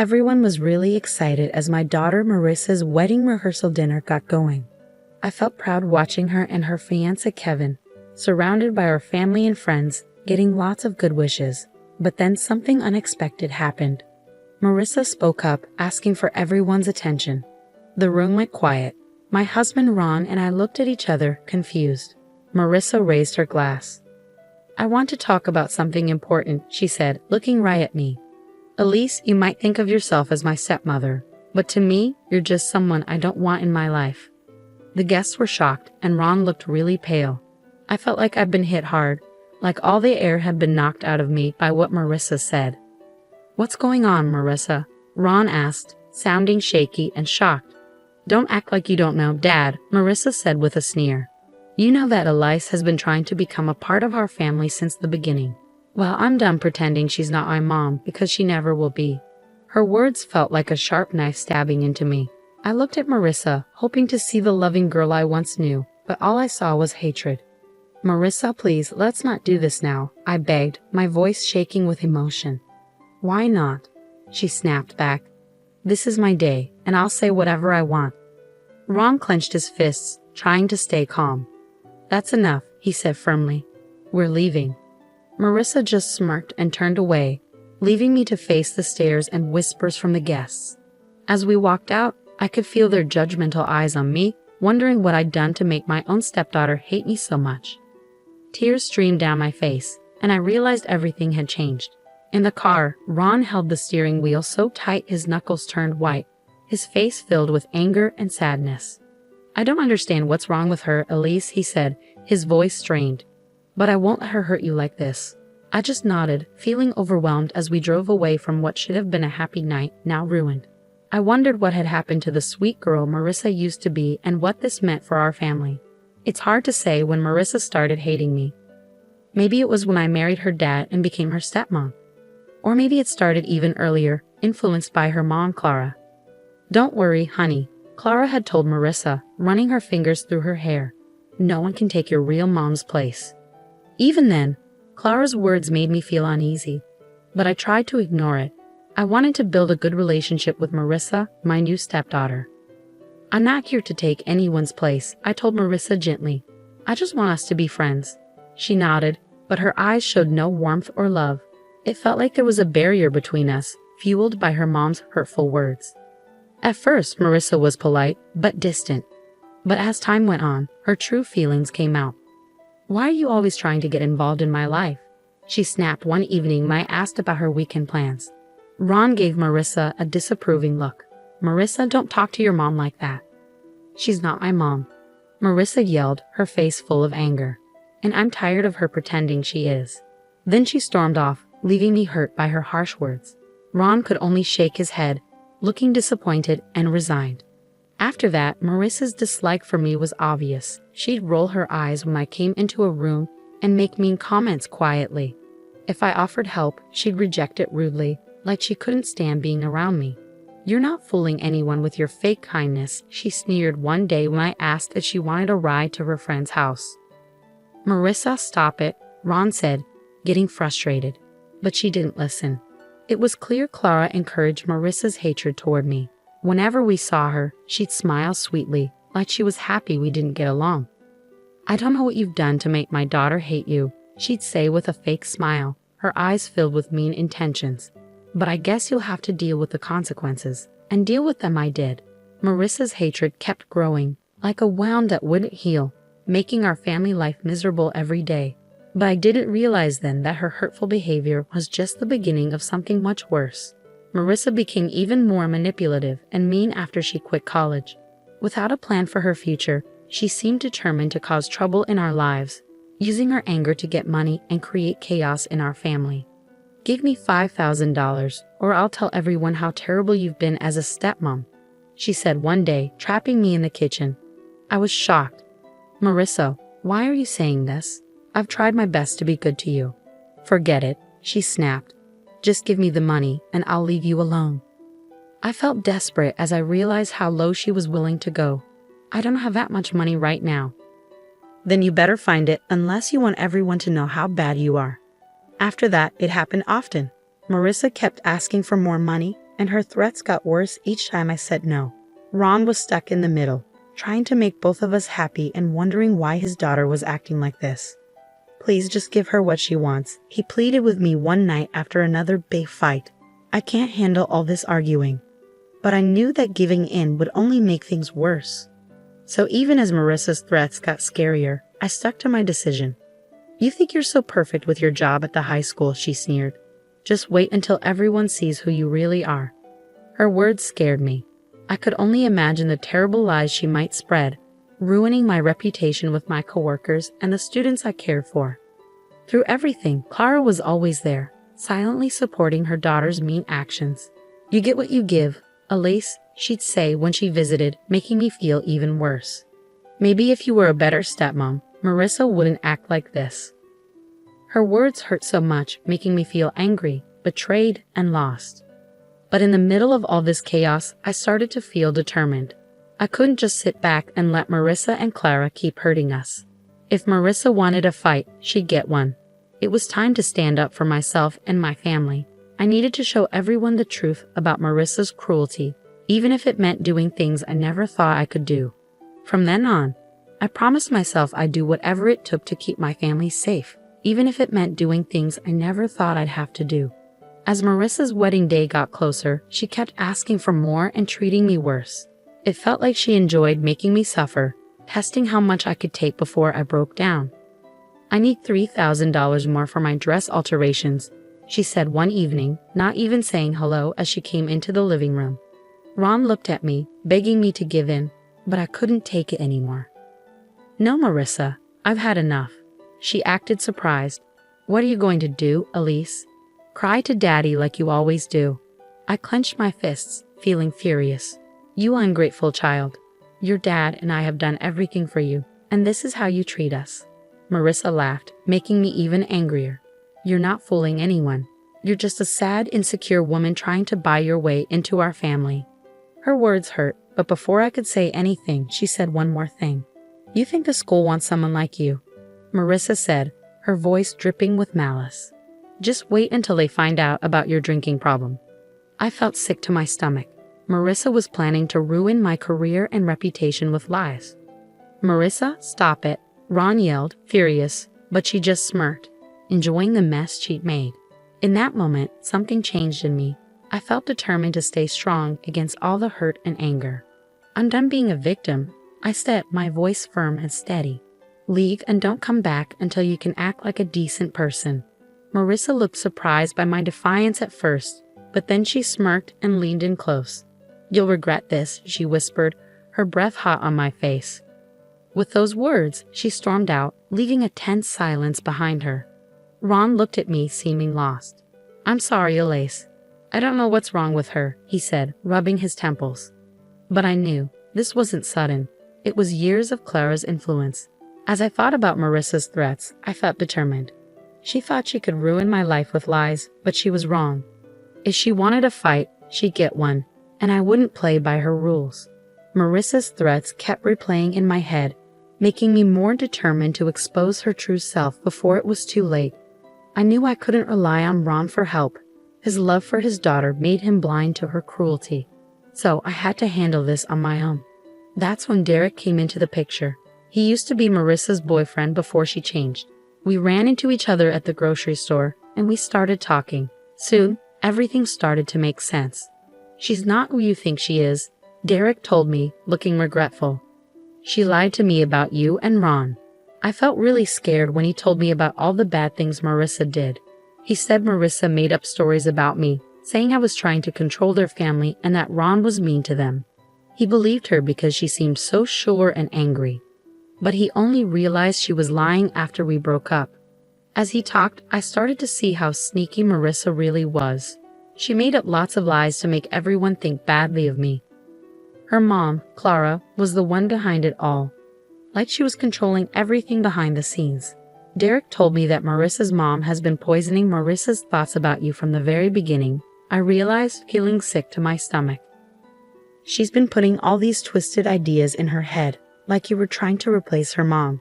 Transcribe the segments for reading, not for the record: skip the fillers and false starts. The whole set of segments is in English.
Everyone was really excited as my daughter Marissa's wedding rehearsal dinner got going. I felt proud watching her and her fiancé Kevin, surrounded by our family and friends, getting lots of good wishes. But then something unexpected happened. Marissa spoke up, asking for everyone's attention. The room went quiet. My husband Ron and I looked at each other, confused. Marissa raised her glass. "I want to talk about something important," she said, looking right at me. "Elise, you might think of yourself as my stepmother, but to me, you're just someone I don't want in my life." The guests were shocked, and Ron looked really pale. I felt like I'd been hit hard, like all the air had been knocked out of me by what Marissa said. "What's going on, Marissa?" Ron asked, sounding shaky and shocked. "Don't act like you don't know, Dad," Marissa said with a sneer. "You know that Elise has been trying to become a part of our family since the beginning. Well, I'm done pretending she's not my mom because she never will be." Her words felt like a sharp knife stabbing into me. I looked at Marissa, hoping to see the loving girl I once knew, but all I saw was hatred. "Marissa, please, let's not do this now," I begged, my voice shaking with emotion. "Why not?" she snapped back. "This is my day, and I'll say whatever I want." Ron clenched his fists, trying to stay calm. "That's enough," he said firmly. "We're leaving." Marissa just smirked and turned away, leaving me to face the stares and whispers from the guests. As we walked out, I could feel their judgmental eyes on me, wondering what I'd done to make my own stepdaughter hate me so much. Tears streamed down my face, and I realized everything had changed. In the car, Ron held the steering wheel so tight his knuckles turned white, his face filled with anger and sadness. "I don't understand what's wrong with her, Elise," he said, his voice strained. "But I won't let her hurt you like this." I just nodded, feeling overwhelmed as we drove away from what should have been a happy night, now ruined. I wondered what had happened to the sweet girl Marissa used to be and what this meant for our family. It's hard to say when Marissa started hating me. Maybe it was when I married her dad and became her stepmom. Or maybe it started even earlier, influenced by her mom, Clara. "Don't worry, honey," Clara had told Marissa, running her fingers through her hair. "No one can take your real mom's place." Even then, Clara's words made me feel uneasy, but I tried to ignore it. I wanted to build a good relationship with Marissa, my new stepdaughter. "I'm not here to take anyone's place," I told Marissa gently. "I just want us to be friends." She nodded, but her eyes showed no warmth or love. It felt like there was a barrier between us, fueled by her mom's hurtful words. At first, Marissa was polite, but distant. But as time went on, her true feelings came out. "Why are you always trying to get involved in my life?" she snapped one evening when I asked about her weekend plans. Ron gave Marissa a disapproving look. "Marissa, don't talk to your mom like that." "She's not my mom," Marissa yelled, her face full of anger. "And I'm tired of her pretending she is." Then she stormed off, leaving me hurt by her harsh words. Ron could only shake his head, looking disappointed and resigned. After that, Marissa's dislike for me was obvious. She'd roll her eyes when I came into a room and make mean comments quietly. If I offered help, she'd reject it rudely, like she couldn't stand being around me. "You're not fooling anyone with your fake kindness," she sneered one day when I asked if she wanted a ride to her friend's house. "Marissa, stop it," Ron said, getting frustrated. But she didn't listen. It was clear Clara encouraged Marissa's hatred toward me. Whenever we saw her, she'd smile sweetly, like she was happy we didn't get along. "I don't know what you've done to make my daughter hate you," she'd say with a fake smile, her eyes filled with mean intentions. "But I guess you'll have to deal with the consequences." And deal with them I did. Marissa's hatred kept growing, like a wound that wouldn't heal, making our family life miserable every day. But I didn't realize then that her hurtful behavior was just the beginning of something much worse. Marissa became even more manipulative and mean after she quit college. Without a plan for her future, she seemed determined to cause trouble in our lives, using her anger to get money and create chaos in our family. "Give me $5,000, or I'll tell everyone how terrible you've been as a stepmom," she said one day, trapping me in the kitchen. I was shocked. "Marissa, why are you saying this? I've tried my best to be good to you." "Forget it," she snapped. "Just give me the money, and I'll leave you alone." I felt desperate as I realized how low she was willing to go. "I don't have that much money right now." "Then you better find it, unless you want everyone to know how bad you are." After that, it happened often. Marissa kept asking for more money, and her threats got worse each time I said no. Ron was stuck in the middle, trying to make both of us happy and wondering why his daughter was acting like this. "Please just give her what she wants," he pleaded with me one night after another big fight. "I can't handle all this arguing." But I knew that giving in would only make things worse. So even as Marissa's threats got scarier, I stuck to my decision. "You think you're so perfect with your job at the high school," she sneered. "Just wait until everyone sees who you really are." Her words scared me. I could only imagine the terrible lies she might spread, ruining my reputation with my coworkers and the students I cared for. Through everything, Clara was always there, silently supporting her daughter's mean actions. "You get what you give, Elise," she'd say when she visited, making me feel even worse. "Maybe if you were a better stepmom, Marissa wouldn't act like this." Her words hurt so much, making me feel angry, betrayed, and lost. But in the middle of all this chaos, I started to feel determined. I couldn't just sit back and let Marissa and Clara keep hurting us. If Marissa wanted a fight, she'd get one. It was time to stand up for myself and my family. I needed to show everyone the truth about Marissa's cruelty, even if it meant doing things I never thought I could do. From then on, I promised myself I'd do whatever it took to keep my family safe, even if it meant doing things I never thought I'd have to do. As Marissa's wedding day got closer, she kept asking for more and treating me worse. It felt like she enjoyed making me suffer, testing how much I could take before I broke down. "I need $3,000 more for my dress alterations," she said one evening, not even saying hello as she came into the living room. Ron looked at me, begging me to give in, but I couldn't take it anymore. "No, Marissa, I've had enough." She acted surprised. "What are you going to do, Elise? Cry to Daddy like you always do." I clenched my fists, feeling furious. "You ungrateful child. Your dad and I have done everything for you, and this is how you treat us." Marissa laughed, making me even angrier. "You're not fooling anyone. You're just a sad, insecure woman trying to buy your way into our family." Her words hurt, but before I could say anything, she said one more thing. "You think the school wants someone like you?" Marissa said, her voice dripping with malice. "Just wait until they find out about your drinking problem." I felt sick to my stomach. Marissa was planning to ruin my career and reputation with lies. "Marissa, stop it," Ron yelled, furious, but she just smirked, enjoying the mess she'd made. In that moment, something changed in me. I felt determined to stay strong against all the hurt and anger. "I'm done being a victim," I said, my voice firm and steady. "Leave and don't come back until you can act like a decent person." Marissa looked surprised by my defiance at first, but then she smirked and leaned in close. "You'll regret this," she whispered, her breath hot on my face. With those words, she stormed out, leaving a tense silence behind her. Ron looked at me, seeming lost. "I'm sorry, Elise. I don't know what's wrong with her," he said, rubbing his temples. But I knew this wasn't sudden. It was years of Clara's influence. As I thought about Marissa's threats, I felt determined. She thought she could ruin my life with lies, but she was wrong. If she wanted a fight, she'd get one, and I wouldn't play by her rules. Marissa's threats kept replaying in my head, making me more determined to expose her true self before it was too late. I knew I couldn't rely on Ron for help. His love for his daughter made him blind to her cruelty. So I had to handle this on my own. That's when Derek came into the picture. He used to be Marissa's boyfriend before she changed. We ran into each other at the grocery store, and we started talking. Soon, everything started to make sense. "She's not who you think she is," Derek told me, looking regretful. "She lied to me about you and Ron." I felt really scared when he told me about all the bad things Marissa did. He said Marissa made up stories about me, saying I was trying to control their family and that Ron was mean to them. He believed her because she seemed so sure and angry. But he only realized she was lying after we broke up. As he talked, I started to see how sneaky Marissa really was. She made up lots of lies to make everyone think badly of me. Her mom, Clara, was the one behind it all. Like she was controlling everything behind the scenes. Derek told me that Marissa's mom has been poisoning Marissa's thoughts about you from the very beginning. I realized, feeling sick to my stomach. "She's been putting all these twisted ideas in her head, like you were trying to replace her mom."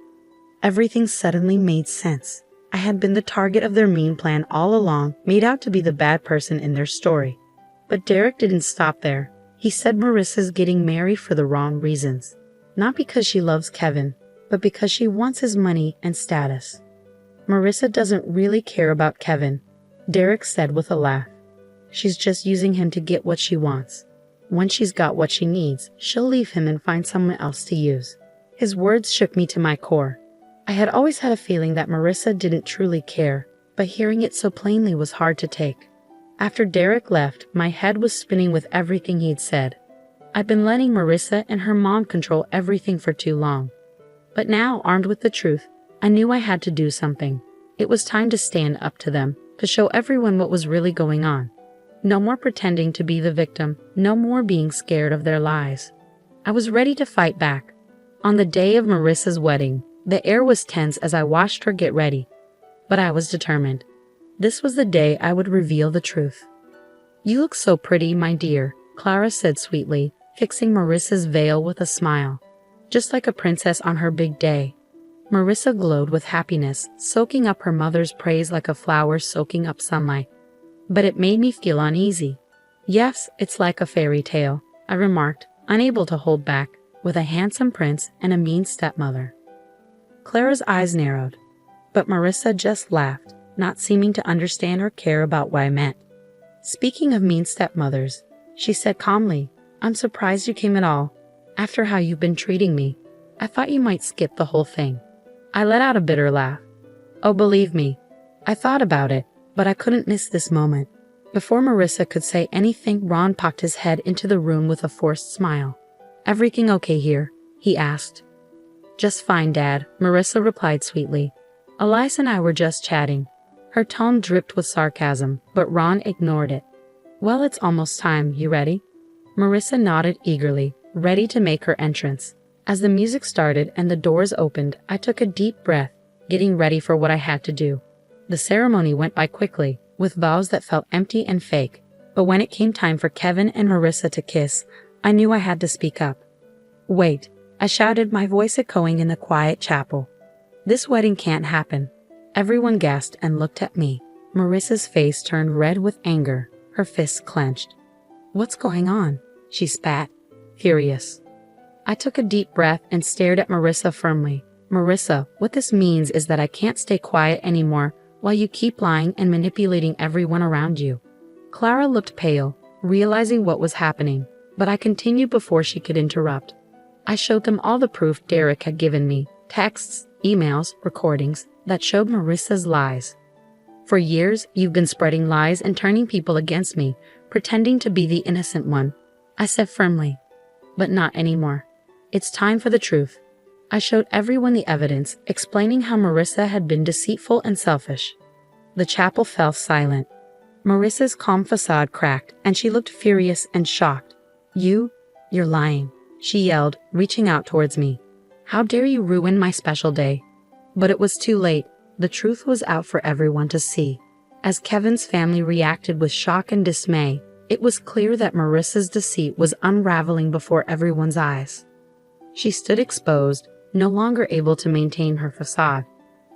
Everything suddenly made sense. I had been the target of their mean plan all along, made out to be the bad person in their story. But Derek didn't stop there. He said Marissa's getting married for the wrong reasons. Not because she loves Kevin, but because she wants his money and status. Marissa doesn't really care about Kevin, Derek said with a laugh. She's just using him to get what she wants. Once she's got what she needs, she'll leave him and find someone else to use. His words shook me to my core. I had always had a feeling that Marissa didn't truly care, but hearing it so plainly was hard to take. After Derek left, my head was spinning with everything he'd said. I'd been letting Marissa and her mom control everything for too long. But now, armed with the truth, I knew I had to do something. It was time to stand up to them, to show everyone what was really going on. No more pretending to be the victim, no more being scared of their lies. I was ready to fight back. On the day of Marissa's wedding, the air was tense as I watched her get ready. But I was determined. This was the day I would reveal the truth. "You look so pretty, my dear," Clara said sweetly, fixing Marissa's veil with a smile. Just like a princess on her big day. Marissa glowed with happiness, soaking up her mother's praise like a flower soaking up sunlight. But it made me feel uneasy. "Yes, it's like a fairy tale," I remarked, unable to hold back, with a handsome prince and a mean stepmother. Clara's eyes narrowed, but Marissa just laughed, not seeming to understand or care about what I meant. "Speaking of mean stepmothers," she said calmly, "I'm surprised you came at all. After how you've been treating me, I thought you might skip the whole thing." I let out a bitter laugh. "Oh, believe me, I thought about it, but I couldn't miss this moment." Before Marissa could say anything, Ron popped his head into the room with a forced smile. "Everything okay here?" he asked. "Just fine, Dad," Marissa replied sweetly. "Elias and I were just chatting." Her tone dripped with sarcasm, but Ron ignored it. "Well, it's almost time. You ready?" Marissa nodded eagerly, ready to make her entrance. As the music started and the doors opened, I took a deep breath, getting ready for what I had to do. The ceremony went by quickly, with vows that felt empty and fake, but when it came time for Kevin and Marissa to kiss, I knew I had to speak up. "Wait," I shouted, my voice echoing in the quiet chapel. "This wedding can't happen." Everyone gasped and looked at me. Marissa's face turned red with anger, her fists clenched. "What's going on?" she spat, furious. I took a deep breath and stared at Marissa firmly. "Marissa, what this means is that I can't stay quiet anymore while you keep lying and manipulating everyone around you." Clara looked pale, realizing what was happening, but I continued before she could interrupt. I showed them all the proof Derek had given me, texts, emails, recordings, that showed Marissa's lies. "For years, you've been spreading lies and turning people against me, pretending to be the innocent one," I said firmly. "But not anymore. It's time for the truth." I showed everyone the evidence, explaining how Marissa had been deceitful and selfish. The chapel fell silent. Marissa's calm facade cracked, and she looked furious and shocked. You're lying," she yelled, reaching out towards me. "How dare you ruin my special day?" But it was too late. The truth was out for everyone to see. As Kevin's family reacted with shock and dismay, it was clear that Marissa's deceit was unraveling before everyone's eyes. She stood exposed, no longer able to maintain her facade.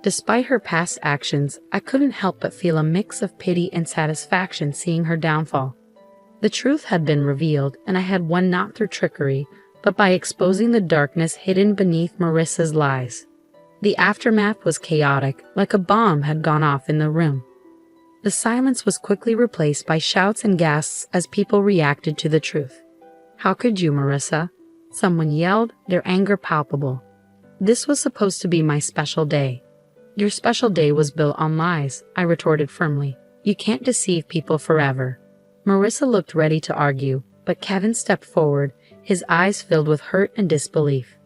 Despite her past actions, I couldn't help but feel a mix of pity and satisfaction seeing her downfall. The truth had been revealed, and I had won not through trickery, but by exposing the darkness hidden beneath Marissa's lies. The aftermath was chaotic, like a bomb had gone off in the room. The silence was quickly replaced by shouts and gasps as people reacted to the truth. "How could you, Marissa?" Someone yelled, their anger palpable. "This was supposed to be my special day." "Your special day was built on lies," I retorted firmly. "You can't deceive people forever." Marissa looked ready to argue, but Kevin stepped forward, his eyes filled with hurt and disbelief.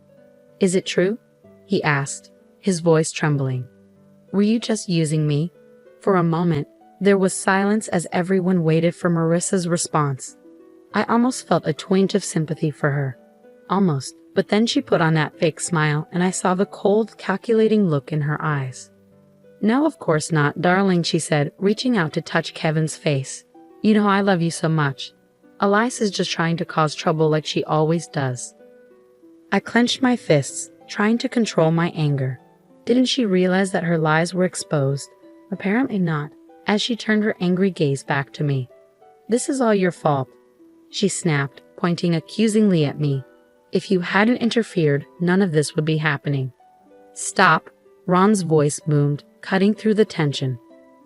"Is it true?" he asked, his voice trembling. "Were you just using me?" For a moment, there was silence as everyone waited for Marissa's response. I almost felt a twinge of sympathy for her. Almost, but then she put on that fake smile and I saw the cold, calculating look in her eyes. "No, of course not, darling," she said, reaching out to touch Kevin's face. "You know I love you so much. Elias is just trying to cause trouble like she always does." I clenched my fists, trying to control my anger. Didn't she realize that her lies were exposed? Apparently not, as she turned her angry gaze back to me. This is all your fault, she snapped, pointing accusingly at me. If you hadn't interfered, none of this would be happening. Stop, Ron's voice boomed, cutting through the tension.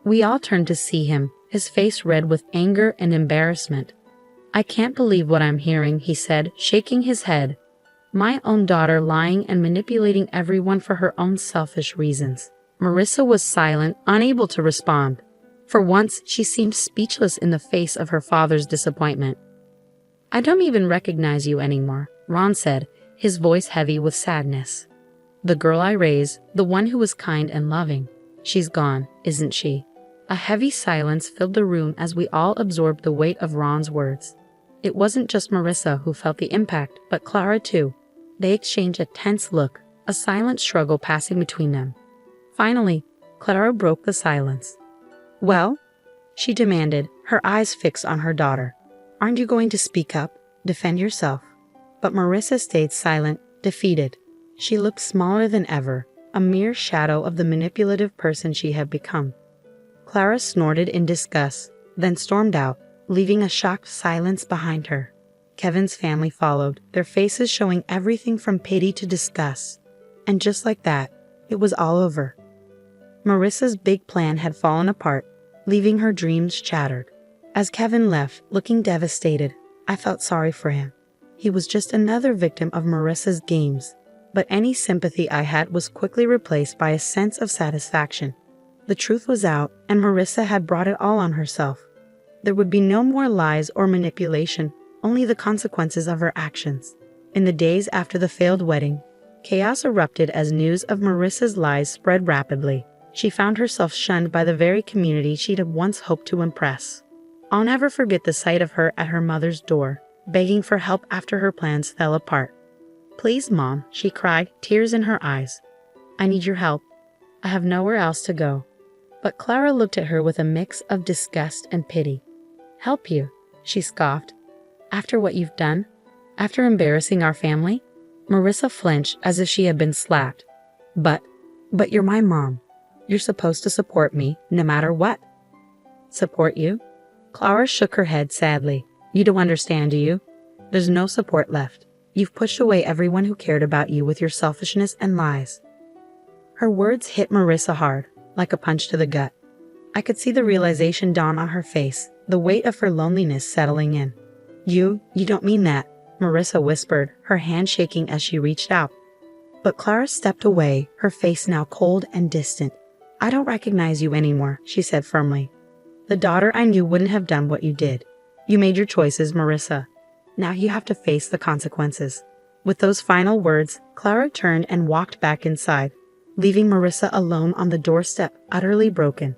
We all turned to see him, his face red with anger and embarrassment. I can't believe what I'm hearing, he said, shaking his head. My own daughter lying and manipulating everyone for her own selfish reasons. Marissa was silent, unable to respond. For once, she seemed speechless in the face of her father's disappointment. I don't even recognize you anymore, Ron said, his voice heavy with sadness. The girl I raised, the one who was kind and loving, she's gone, isn't she? A heavy silence filled the room as we all absorbed the weight of Ron's words. It wasn't just Marissa who felt the impact, but Clara too. They exchanged a tense look, a silent struggle passing between them. Finally, Clara broke the silence. Well? She demanded, her eyes fixed on her daughter. Aren't you going to speak up, defend yourself? But Marissa stayed silent, defeated. She looked smaller than ever, a mere shadow of the manipulative person she had become. Clara snorted in disgust, then stormed out, leaving a shocked silence behind her. Kevin's family followed, their faces showing everything from pity to disgust. And just like that, it was all over. Marissa's big plan had fallen apart, leaving her dreams shattered. As Kevin left, looking devastated, I felt sorry for him. He was just another victim of Marissa's games, but any sympathy I had was quickly replaced by a sense of satisfaction. The truth was out, and Marissa had brought it all on herself. There would be no more lies or manipulation, only the consequences of her actions. In the days after the failed wedding, chaos erupted as news of Marissa's lies spread rapidly. She found herself shunned by the very community she'd once hoped to impress. I'll never forget the sight of her at her mother's door, begging for help after her plans fell apart. Please, Mom, she cried, tears in her eyes. I need your help. I have nowhere else to go. But Clara looked at her with a mix of disgust and pity. Help you, she scoffed. After what you've done? After embarrassing our family? Marissa flinched as if she had been slapped. But you're my mom. You're supposed to support me, no matter what. Support you? Clara shook her head sadly. You don't understand, do you? There's no support left. You've pushed away everyone who cared about you with your selfishness and lies. Her words hit Marissa hard, like a punch to the gut. I could see the realization dawn on her face, the weight of her loneliness settling in. You don't mean that, Marissa whispered, her hand shaking as she reached out. But Clara stepped away, her face now cold and distant. I don't recognize you anymore, she said firmly. The daughter I knew wouldn't have done what you did. You made your choices, Marissa. Now you have to face the consequences. With those final words, Clara turned and walked back inside, leaving Marissa alone on the doorstep, utterly broken.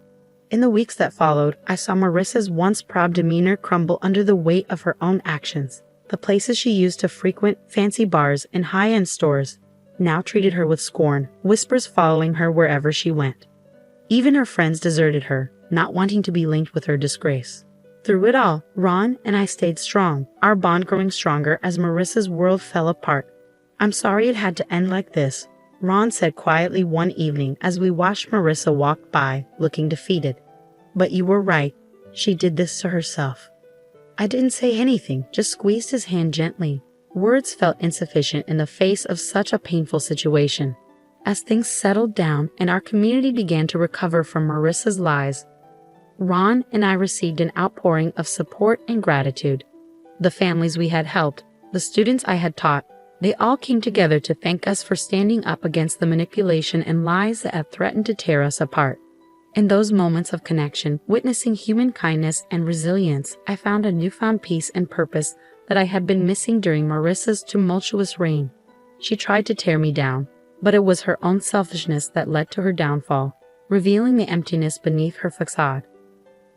In the weeks that followed, I saw Marissa's once proud demeanor crumble under the weight of her own actions. The places she used to frequent, fancy bars and high-end stores, now treated her with scorn, whispers following her wherever she went. Even her friends deserted her, not wanting to be linked with her disgrace. Through it all, Ron and I stayed strong, our bond growing stronger as Marissa's world fell apart. I'm sorry it had to end like this, Ron said quietly one evening as we watched Marissa walk by, looking defeated. But you were right. She did this to herself. I didn't say anything, just squeezed his hand gently. Words felt insufficient in the face of such a painful situation. As things settled down and our community began to recover from Marissa's lies, Ron and I received an outpouring of support and gratitude. The families we had helped, the students I had taught, they all came together to thank us for standing up against the manipulation and lies that had threatened to tear us apart. In those moments of connection, witnessing human kindness and resilience, I found a newfound peace and purpose that I had been missing during Marissa's tumultuous reign. She tried to tear me down, but it was her own selfishness that led to her downfall, revealing the emptiness beneath her facade.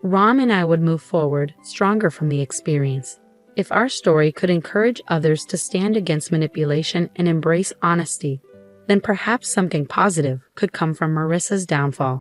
Ron and I would move forward, stronger from the experience. If our story could encourage others to stand against manipulation and embrace honesty, then perhaps something positive could come from Marissa's downfall.